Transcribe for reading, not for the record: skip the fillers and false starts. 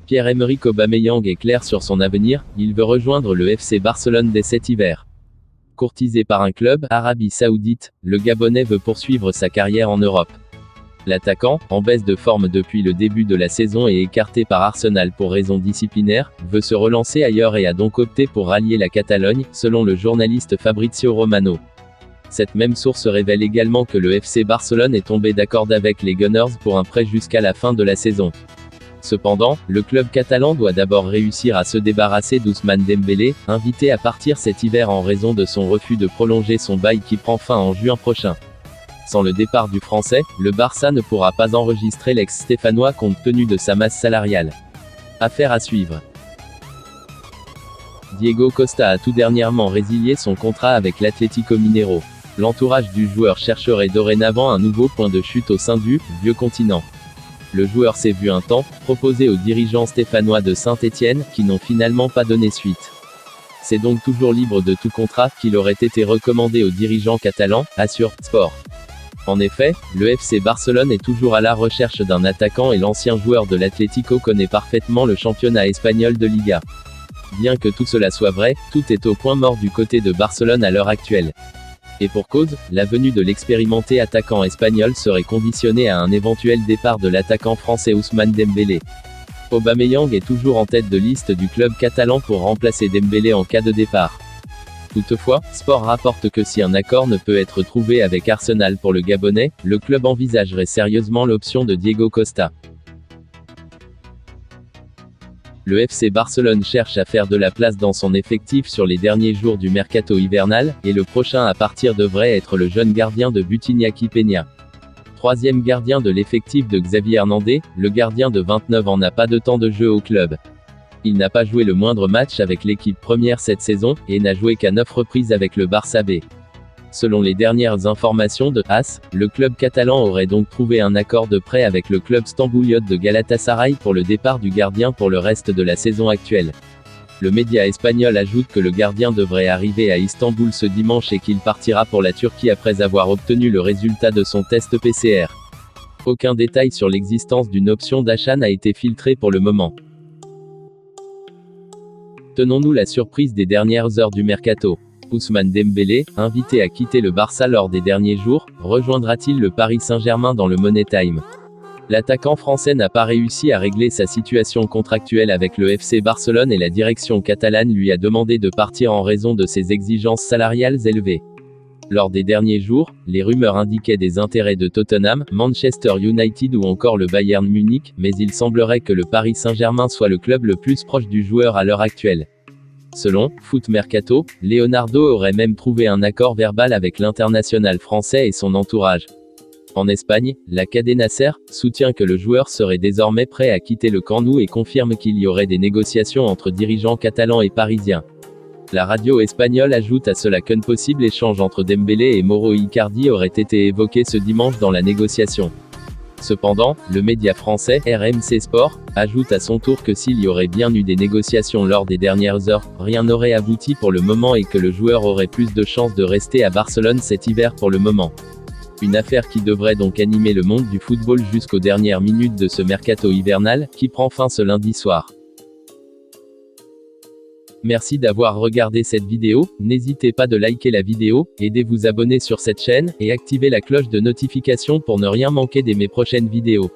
Pierre-Emerick Aubameyang est clair sur son avenir, il veut rejoindre le FC Barcelone dès cet hiver. Courtisé par un club, Arabie Saoudite, le Gabonais veut poursuivre sa carrière en Europe. L'attaquant, en baisse de forme depuis le début de la saison et écarté par Arsenal pour raisons disciplinaires, veut se relancer ailleurs et a donc opté pour rallier la Catalogne, selon le journaliste Fabrizio Romano. Cette même source révèle également que le FC Barcelone est tombé d'accord avec les Gunners pour un prêt jusqu'à la fin de la saison. Cependant, le club catalan doit d'abord réussir à se débarrasser d'Ousmane Dembélé, invité à partir cet hiver en raison de son refus de prolonger son bail qui prend fin en juin prochain. Sans le départ du Français, le Barça ne pourra pas enregistrer l'ex-stéphanois compte tenu de sa masse salariale. Affaire à suivre. Diego Costa a tout dernièrement résilié son contrat avec l'Atlético Mineiro. L'entourage du joueur chercherait dorénavant un nouveau point de chute au sein du « vieux continent ». Le joueur s'est vu un temps proposé aux dirigeants stéphanois de Saint-Étienne, qui n'ont finalement pas donné suite. C'est donc toujours libre de tout contrat qu'il aurait été recommandé aux dirigeants catalans, assure Sport. En effet, le FC Barcelone est toujours à la recherche d'un attaquant et l'ancien joueur de l'Atlético connaît parfaitement le championnat espagnol de Liga. Bien que tout cela soit vrai, tout est au point mort du côté de Barcelone à l'heure actuelle. Et pour cause, la venue de l'expérimenté attaquant espagnol serait conditionnée à un éventuel départ de l'attaquant français Ousmane Dembélé. Aubameyang est toujours en tête de liste du club catalan pour remplacer Dembélé en cas de départ. Toutefois, Sport rapporte que si un accord ne peut être trouvé avec Arsenal pour le Gabonais, le club envisagerait sérieusement l'option de Diego Costa. Le FC Barcelone cherche à faire de la place dans son effectif sur les derniers jours du mercato hivernal, et le prochain à partir devrait être le jeune gardien de but Iñaki Peña. Troisième gardien de l'effectif de Xavi Hernandez, le gardien de 29 ans n'a pas de temps de jeu au club. Il n'a pas joué le moindre match avec l'équipe première cette saison, et n'a joué qu'à 9 reprises avec le Barça B. Selon les dernières informations de AS, le club catalan aurait donc trouvé un accord de prêt avec le club stambouliote de Galatasaray pour le départ du gardien pour le reste de la saison actuelle. Le média espagnol ajoute que le gardien devrait arriver à Istanbul ce dimanche et qu'il partira pour la Turquie après avoir obtenu le résultat de son test PCR. Aucun détail sur l'existence d'une option d'achat n'a été filtré pour le moment. Tenons-nous la surprise des dernières heures du mercato. Ousmane Dembélé, invité à quitter le Barça lors des derniers jours, rejoindra-t-il le Paris Saint-Germain dans le Money Time? L'attaquant français n'a pas réussi à régler sa situation contractuelle avec le FC Barcelone et la direction catalane lui a demandé de partir en raison de ses exigences salariales élevées. Lors des derniers jours, les rumeurs indiquaient des intérêts de Tottenham, Manchester United ou encore le Bayern Munich, mais il semblerait que le Paris Saint-Germain soit le club le plus proche du joueur à l'heure actuelle. Selon Foot Mercato, Leonardo aurait même trouvé un accord verbal avec l'international français et son entourage. En Espagne, la Cadena SER soutient que le joueur serait désormais prêt à quitter le Camp Nou et confirme qu'il y aurait des négociations entre dirigeants catalans et parisiens. La radio espagnole ajoute à cela qu'un possible échange entre Dembélé et Mauro Icardi aurait été évoqué ce dimanche dans la négociation. Cependant, le média français, RMC Sport, ajoute à son tour que s'il y aurait bien eu des négociations lors des dernières heures, rien n'aurait abouti pour le moment et que le joueur aurait plus de chances de rester à Barcelone cet hiver pour le moment. Une affaire qui devrait donc animer le monde du football jusqu'aux dernières minutes de ce mercato hivernal, qui prend fin ce lundi soir. Merci d'avoir regardé cette vidéo, n'hésitez pas de liker la vidéo, et de vous abonner sur cette chaîne, et activer la cloche de notification pour ne rien manquer de mes prochaines vidéos.